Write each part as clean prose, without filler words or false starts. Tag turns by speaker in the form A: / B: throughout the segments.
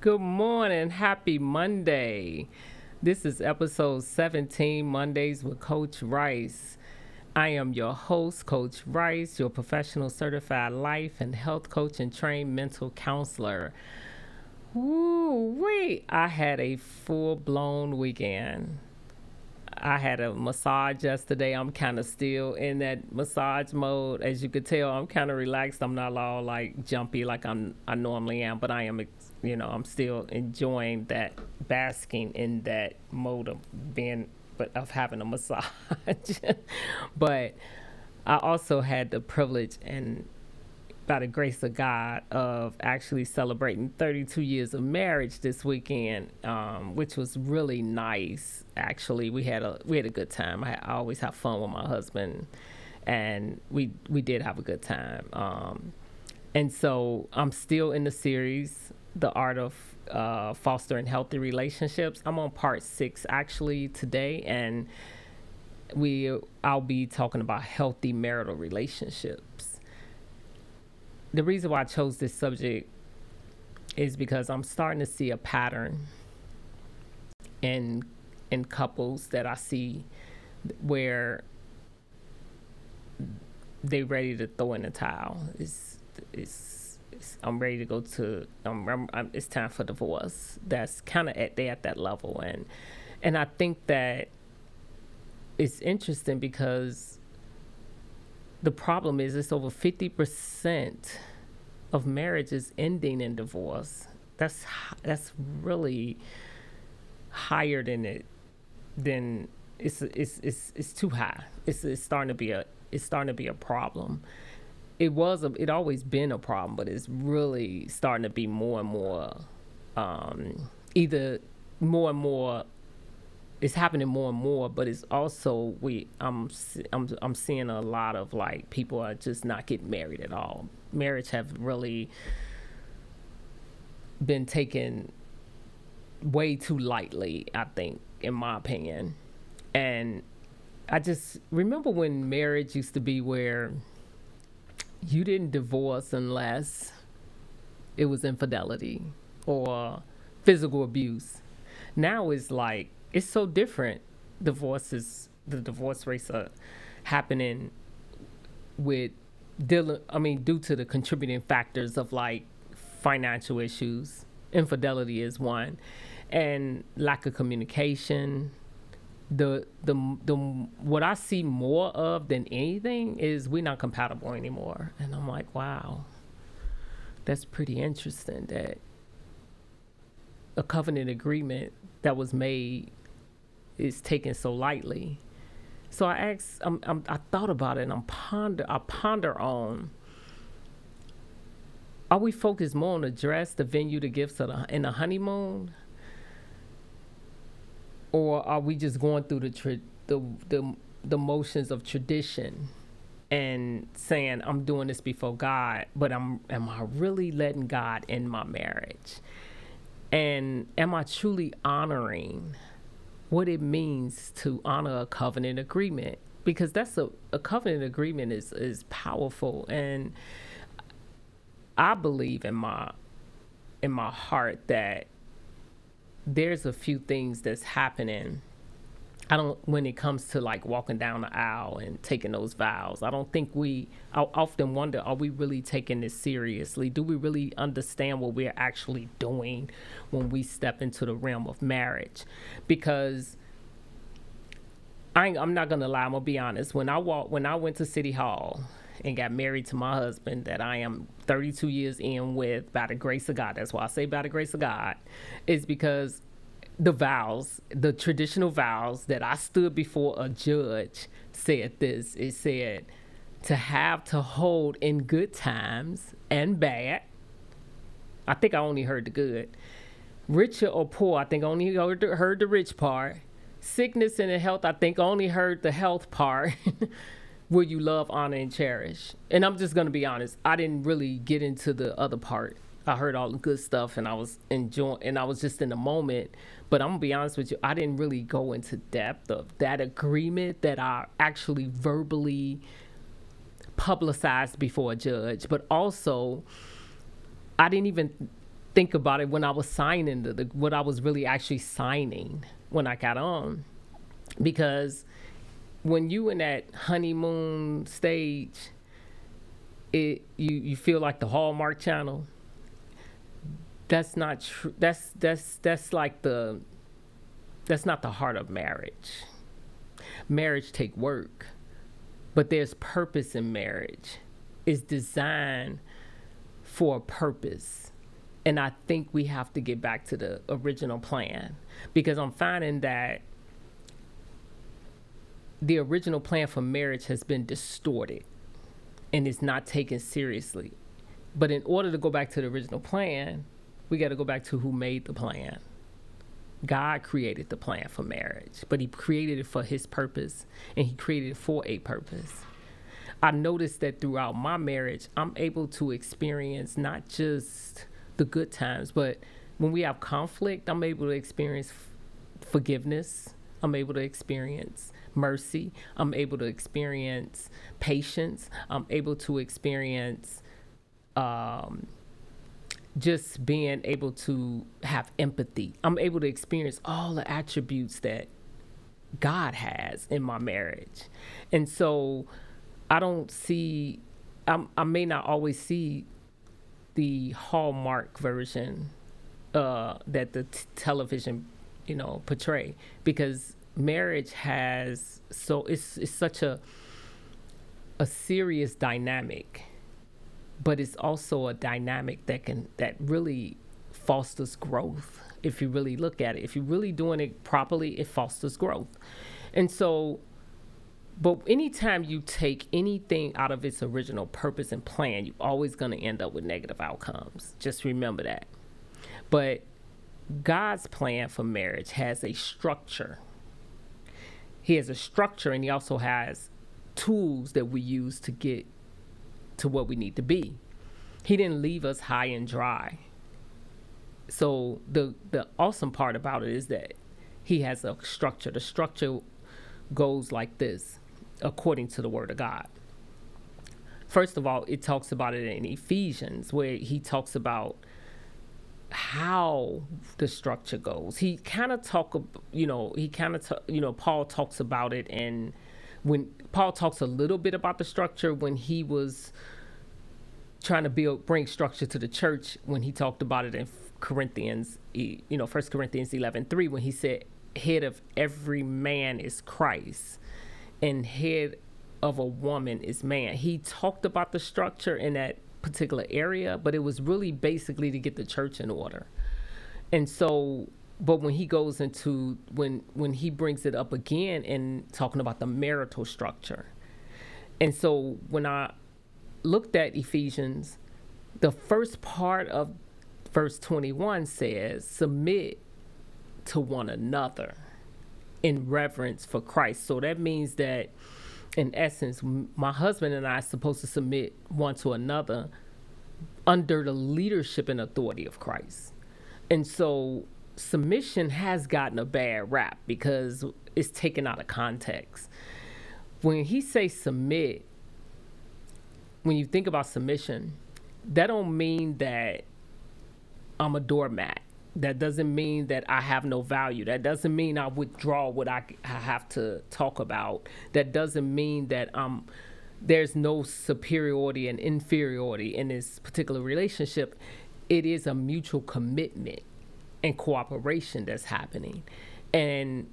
A: Good morning. Happy Monday. This is episode 17, Mondays with Coach Rice. I am your host, Coach Rice, your professional certified life and health coach and trained mental counselor. Woo-wee. I had a full-blown weekend. I had a massage yesterday. I'm kind of still in that massage mode. As you could tell, I'm kind of relaxed. I'm not all like jumpy like I normally am, but I am, I'm still enjoying that, basking in that mode of of having a massage. But I also had the privilege and by the grace of God, of actually celebrating 32 years of marriage this weekend, which was really nice. Actually, we had a good time. I always have fun with my husband, and we did have a good time. And so I'm still in the series, The Art of Fostering Healthy Relationships. I'm on part 6 actually today, and I'll be talking about healthy marital relationships. The reason why I chose this subject is because I'm starting to see a pattern in couples that I see where they're ready to throw in the towel. I'm ready to go to. It's time for divorce. That's kind of at that level, and I think that it's interesting because the problem is it's over 50% of marriages ending in divorce. That's really higher than it's too high. It's starting to be a problem. It always been a problem, but it's really starting to be more and more, either more and more. It's happening more and more, but it's also I'm seeing a lot of like people are just not getting married at all. Marriage have really been taken way too lightly, I think, in my opinion. And I just remember when marriage used to be where you didn't divorce unless it was infidelity or physical abuse. Now it's like, it's so different. The divorce rates are happening due to the contributing factors of like financial issues. Infidelity is one, and lack of communication. The what I see more of than anything is we're not compatible anymore, and I'm like, wow, that's pretty interesting that a covenant agreement that was made is taken so lightly. So I asked, I thought about it, and I ponder on: are we focused more on the dress, the venue, the gifts, and the honeymoon, or are we just going through the motions of tradition and saying I'm doing this before God, but am I really letting God in my marriage? And am I truly honoring what it means to honor a covenant agreement? Because that's a covenant agreement is powerful, and I believe in my heart that there's a few things that's happening. When it comes to like walking down the aisle and taking those vows, I often wonder, are we really taking this seriously? Do we really understand what we're actually doing when we step into the realm of marriage? Because I'm not gonna lie, I'm gonna be honest. When I went to City Hall and got married to my husband that I am 32 years in with, by the grace of God, that's why I say by the grace of God, is because the traditional vows that I stood before a judge said this. It said to hold in good times and bad. I think I only heard the good. Richer or poor, I think I only heard the rich part. Sickness and health, I think I only heard the health part. Will you love, honor, and cherish? And I'm just going to be honest, I didn't really get into the other part. I heard all the good stuff and I was enjoying, and I was just in the moment. But I'm going to be honest with you, I didn't really go into depth of that agreement that I actually verbally publicized before a judge. But also, I didn't even think about it when I was signing what I was really actually signing when I got on, because when you in that honeymoon stage, you feel like the Hallmark Channel. That's not true. That's like that's not the heart of marriage. Marriage take work, but there's purpose in marriage. It's designed for a purpose. And I think we have to get back to the original plan, because I'm finding that the original plan for marriage has been distorted and is not taken seriously. But in order to go back to the original plan, we got to go back to who made the plan. God created the plan for marriage, but he created it for his purpose, and he created it for a purpose. I noticed that throughout my marriage, I'm able to experience not just the good times, but when we have conflict, I'm able to experience forgiveness. I'm able to experience mercy. I'm able to experience patience. I'm able to experience just being able to have empathy. I'm able to experience all the attributes that God has in my marriage. And so I don't see, I may not always see the Hallmark version that the television, portray, because marriage has, so it's such a serious dynamic, but it's also a dynamic that really fosters growth. If you really look at it, if you're really doing it properly, it fosters growth. And so, but anytime you take anything out of its original purpose and plan, you're always going to end up with negative outcomes. Just remember that. But God's plan for marriage has a structure. He has a structure, and he also has tools that we use to get to what we need to be. He didn't leave us high and dry. So the awesome part about it is that he has a structure. The structure goes like this, according to the word of God. First of all, it talks about it in Ephesians, where he talks about how the structure goes. He kind of Paul talks about it, and when Paul talks a little bit about the structure when he was trying to bring structure to the church, when he talked about it in Corinthians, 1 Corinthians 11:3, when he said, head of every man is Christ, and head of a woman is man. He talked about the structure in that particular area, but it was really basically to get the church in order. And so, but when he goes into, when he brings it up again and talking about the marital structure. And so when I looked at Ephesians, the first part of verse 21 says, submit to one another in reverence for Christ. So that means that, in essence, my husband and I are supposed to submit one to another under the leadership and authority of Christ. And so submission has gotten a bad rap because it's taken out of context. When he says submit, when you think about submission, that don't mean that I'm a doormat. That doesn't mean that I have no value. That doesn't mean I withdraw what I have to talk about. That doesn't mean that there's no superiority and inferiority in this particular relationship. It is a mutual commitment and cooperation that's happening. And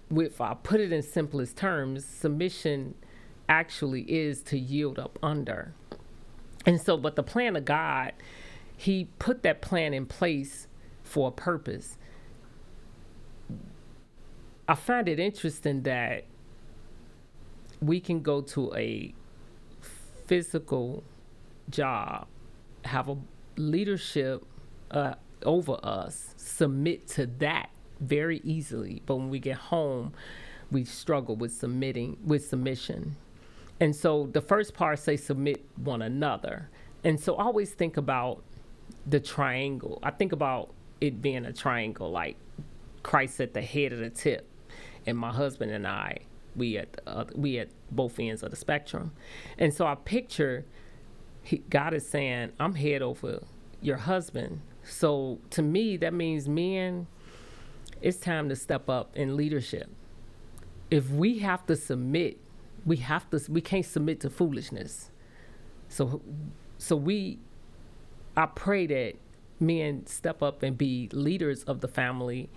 A: if I put it in simplest terms, submission actually is to yield up under. And so, but the plan of God, he put that plan in place for a purpose. I find it interesting that we can go to a physical job, have a leadership over us, submit to that very easily. But when we get home, we struggle with submission. And so the first part says submit one another. And so I always think about the triangle. I think about it being a triangle, like Christ at the head of the tip, and my husband and I, we at both ends of the spectrum. And so I picture God is saying, I'm head over your husband, So to me, that means men, it's time to step up in leadership. If we have to submit, we can't submit to foolishness. So so I pray that men step up and be leaders of the family,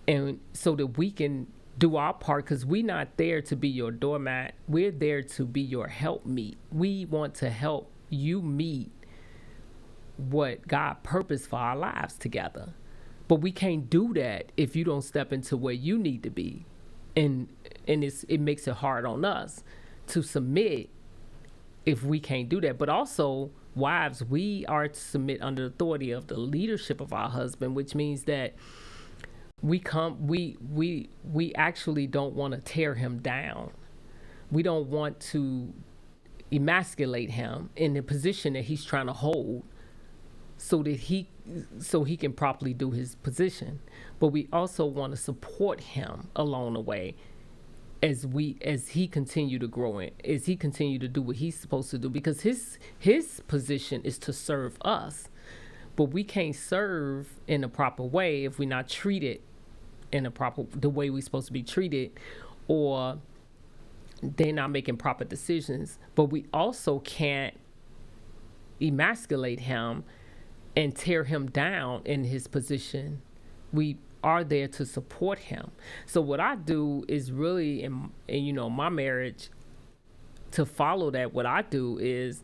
A: and so that we can do our part, because we're not there to be your doormat. We're there to be your helpmeet. We want to help you meet what God purposed for our lives together. But we can't do that if you don't step into where you need to be. And it makes it hard on us to submit if we can't do that. But also, wives, we are to submit under the authority of the leadership of our husband, which means that we actually don't want to tear him down. We don't want to emasculate him in the position that he's trying to hold, so that he can properly do his position. But we also want to support him along the way as he continue to grow, as he continue to do what he's supposed to do, because his position is to serve us. But we can't serve in a proper way if we're not treated in the way we're supposed to be treated, or they're not making proper decisions. But we also can't emasculate him and tear him down in his position. We are there to support him. So what I do is really in my marriage, to follow that, what I do is,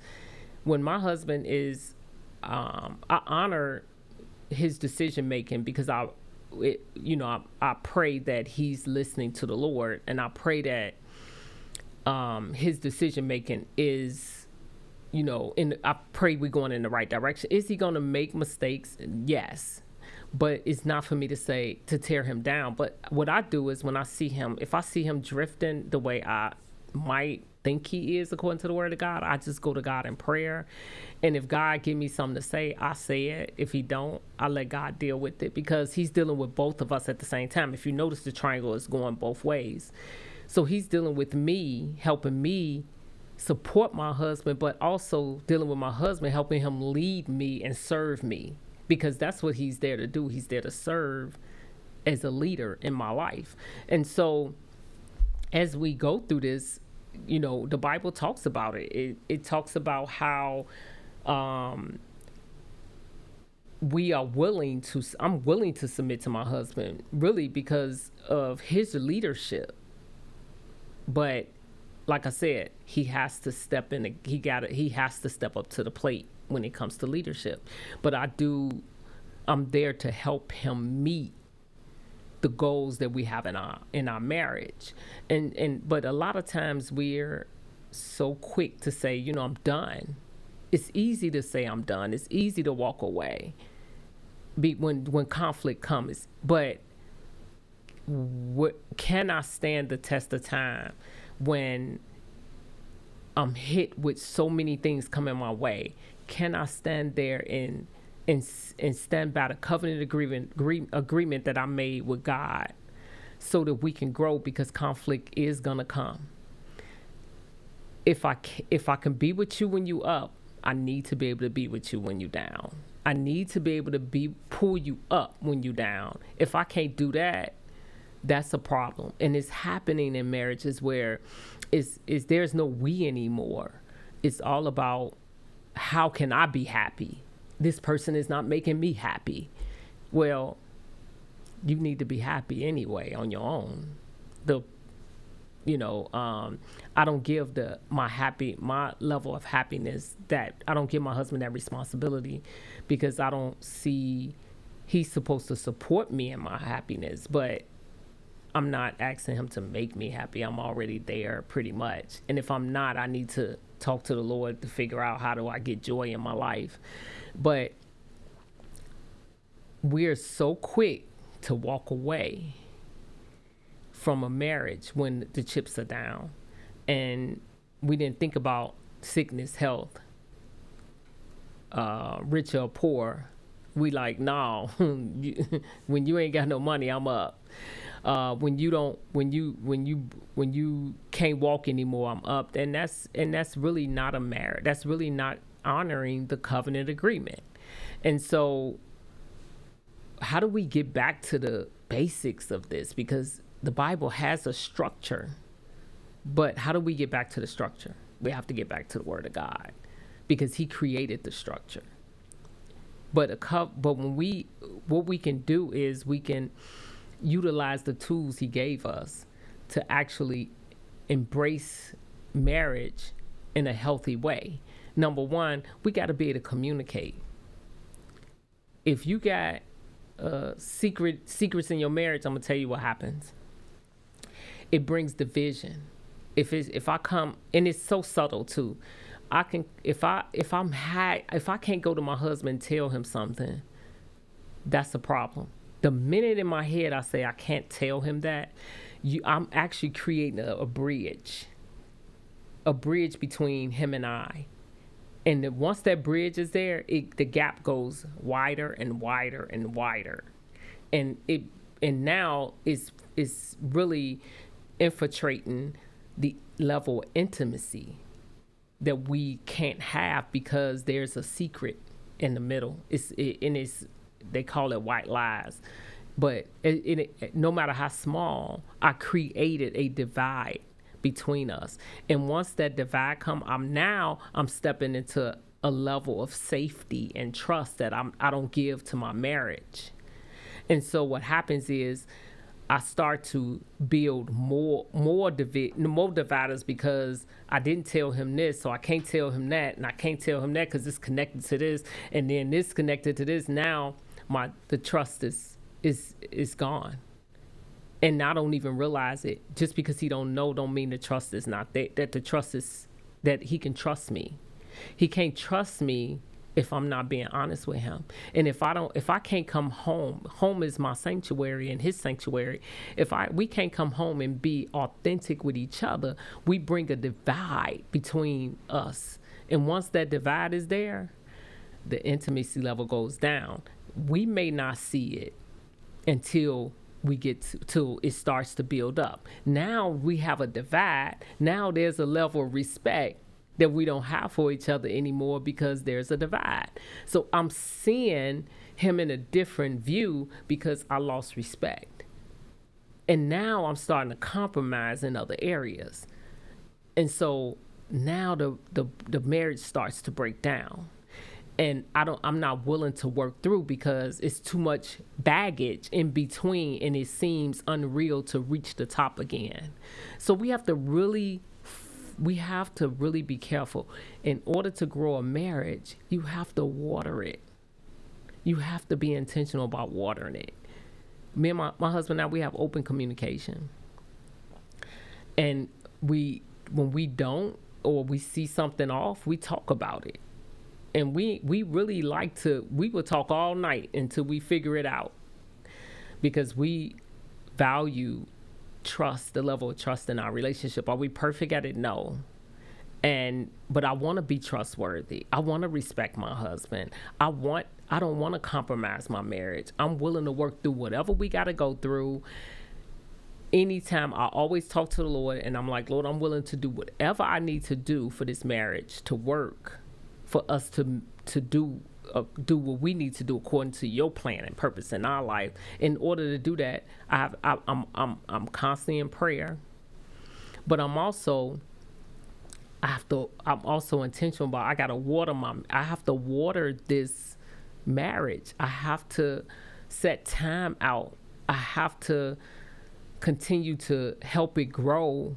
A: when my husband is I honor his decision making, because I pray that he's listening to the Lord, and I pray that his decision making is, I pray we're going in the right direction. Is he going to make mistakes? Yes. But it's not for me to tear him down. But what I do is, when I see him, if I see him drifting the way I might think he is according to the word of God, I just go to God in prayer. And if God give me something to say, I say it. If he don't, I let God deal with it, because he's dealing with both of us at the same time. If you notice, the triangle is going both ways. So he's dealing with me, helping me support my husband, but also dealing with my husband, helping him lead me and serve me, because that's what he's there to do. He's there to serve as a leader in my life. And so as we go through this, the Bible talks about it. It talks about how I'm willing to submit to my husband, really because of his leadership. But like I said, he has to step in. He has to step up to the plate when it comes to leadership. But I'm there to help him meet the goals that we have in our marriage. But a lot of times we're so quick to say, I'm done. It's easy to say I'm done. It's easy to walk away when conflict comes. But can I stand the test of time when I'm hit with so many things coming my way? Can I stand there and stand by the covenant agreement that I made with God, so that we can grow, because conflict is gonna come. If I can be with you when you up, I need to be able to be with you when you down. I need to be able to pull you up when you down. If I can't do that, that's a problem. And it's happening in marriages where there's no we anymore. It's all about, how can I be happy? This person is not making me happy. Well, you need to be happy anyway on your own. I don't give my level of happiness, that I don't give my husband that responsibility, because I don't see he's supposed to support me in my happiness, but I'm not asking him to make me happy. I'm already there pretty much. And if I'm not, I need to talk to the Lord to figure out, how do I get joy in my life? But we're so quick to walk away from a marriage when the chips are down, and we didn't think about sickness, health, rich or poor. We like, no, when you ain't got no money, I'm up. When you can't walk anymore, I'm up. And that's really not a marriage. That's really not honoring the covenant agreement. And so how do we get back to the basics of this? Because the Bible has a structure, but how do we get back to the structure? We have to get back to the Word of God, because He created the structure. But what we can do is we can utilize the tools He gave us to actually embrace marriage in a healthy way. Number one, we got to be able to communicate. If you got secrets in your marriage, I'm gonna tell you what happens. It brings division. If I come, and it's so subtle too. I can if I can't go to my husband and tell him something, that's a problem. The minute in my head I say I can't tell him that, I'm actually creating a bridge between him and I. And then once that bridge is there, the gap goes wider and wider and wider, and now it's really infiltrating the level of intimacy that we can't have, because there's a secret in the middle. They call it white lies, but no matter how small, I created a divide between us. And once that divide come, I'm stepping into a level of safety and trust that I don't give to my marriage. And so what happens is I start to build more dividers, because I didn't tell him this, so I can't tell him that, and I can't tell him that because it's connected to this, and then this connected to this. Now the trust is gone. And I don't even realize it. Just because he don't know, don't mean the trust is not there. That the trust is that he can trust me. He can't trust me if I'm not being honest with him. And if I can't come home is my sanctuary and his sanctuary. We can't come home and be authentic with each other, we bring a divide between us. And once that divide is there, the intimacy level goes down. We may not see it until we get till it starts to build up. Now we have a divide. Now there's a level of respect that we don't have for each other anymore, because there's a divide. So I'm seeing him in a different view because I lost respect. And now I'm starting to compromise in other areas. And so now the marriage starts to break down. And I'm not willing to work through, because it's too much baggage in between, and it seems unreal to reach the top again. So we have to really be careful. In order to grow a marriage, you have to water it. You have to be intentional about watering it. Me and my husband now, we have open communication. And when we don't, or we see something off, we talk about it. And we really we will talk all night until we figure it out, because we value trust, the level of trust in our relationship. Are we perfect at it? No. But I want to be trustworthy. I want to respect my husband. I don't want to compromise my marriage. I'm willing to work through whatever we got to go through. Anytime, I always talk to the Lord, and I'm like, Lord, I'm willing to do whatever I need to do for this marriage to work, for us to do what we need to do according to your plan and purpose in our life. In order to do that, I'm constantly in prayer, but I'm also intentional about, I have to water this marriage. I have to set time out. I have to continue to help it grow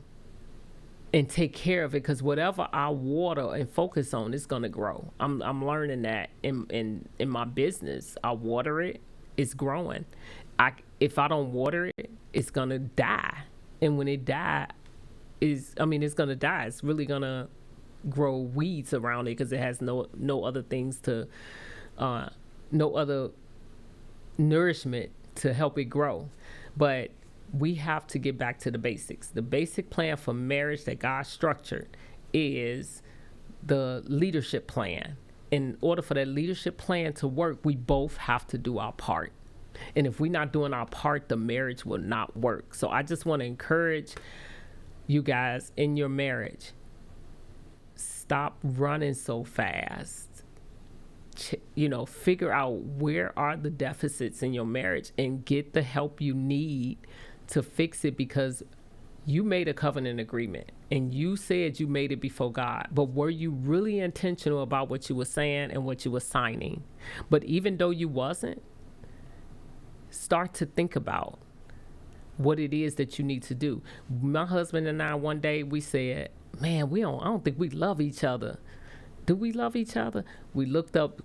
A: and take care of it, because whatever I water and focus on, it's gonna grow. I'm learning that in my business. I water it, it's growing. If I don't water it, it's gonna die. And when it it's gonna die. It's really gonna grow weeds around it, because it has no other things to, no other nourishment to help it grow. But we have to get back to the basics. The basic plan for marriage that God structured is the leadership plan. In order for that leadership plan to work, we both have to do our part. And if we're not doing our part, the marriage will not work. So I just want to encourage you guys in your marriage, stop running so fast. figure out where are the deficits in your marriage and get the help you need to fix it, because you made a covenant agreement and you said you made it before God, but were you really intentional about what you were saying and what you were signing? But even though you wasn't, start to think about what it is that you need to do. My husband and I, one day we said, man, I don't think we love each other. Do we love each other? We looked up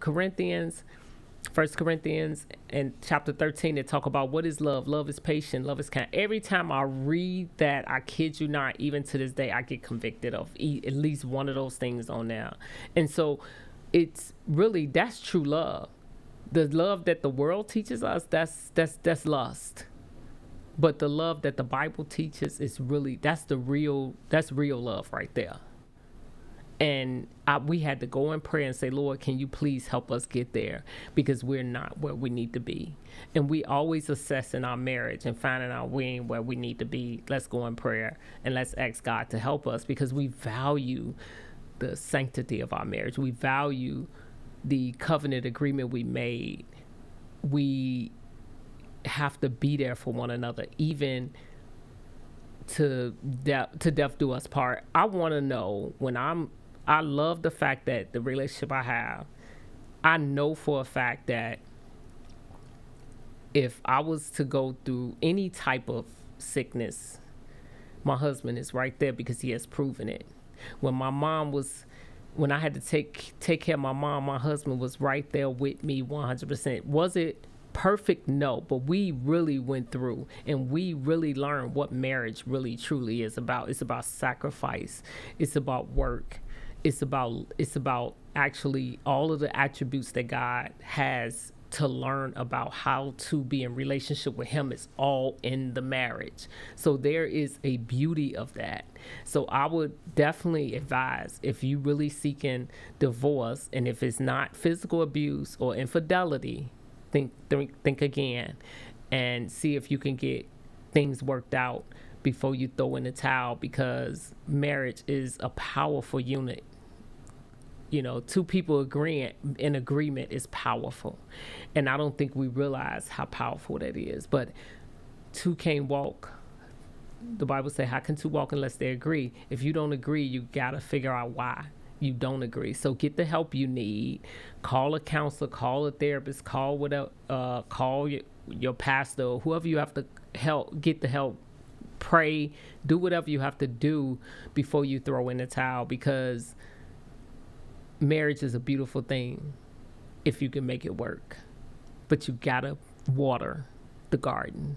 A: First Corinthians and chapter 13, they talk about what is love. Love is patient. Love is kind. Every time I read that, I kid you not, even to this day, I get convicted of at least one of those things on there. And so it's really, that's true love. The love that the world teaches us, that's lust. But the love that the Bible teaches is really, that's real love right there. And we had to go in prayer and say, Lord, can you please help us get there? Because we're not where we need to be. And we always assess in our marriage and finding out we ain't where we need to be. Let's go in prayer and let's ask God to help us, because we value the sanctity of our marriage. We value the covenant agreement we made. We have to be there for one another, even to death do us part. I want to know I love the fact that the relationship I have, I know for a fact that if I was to go through any type of sickness, my husband is right there because he has proven it. When I had to take care of my mom, my husband was right there with me 100%. Was it perfect? No, but we really went through and we really learned what marriage really truly is about. It's about sacrifice. It's about work. It's about actually all of the attributes that God has to learn about how to be in relationship with him is all in the marriage. So there is a beauty of that. So I would definitely advise, if you really seeking divorce, and if it's not physical abuse or infidelity, think again and see if you can get things worked out before you throw in the towel, because marriage is a powerful unit. Two people agreeing in agreement is powerful. And I don't think we realize how powerful that is. But two can't walk. The Bible says, how can two walk unless they agree? If you don't agree, you got to figure out why you don't agree. So get the help you need. Call a counselor, call a therapist, call your pastor, or whoever you have to get the help. Pray, do whatever you have to do before you throw in the towel, because marriage is a beautiful thing if you can make it work, but you gotta water the garden.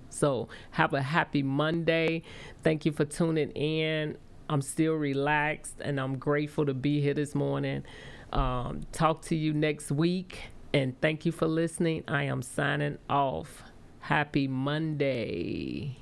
A: So have a happy Monday. Thank you for tuning in. I'm still relaxed and I'm grateful to be here this morning. Talk to you next week, and thank you for listening. I am signing off. Happy Monday.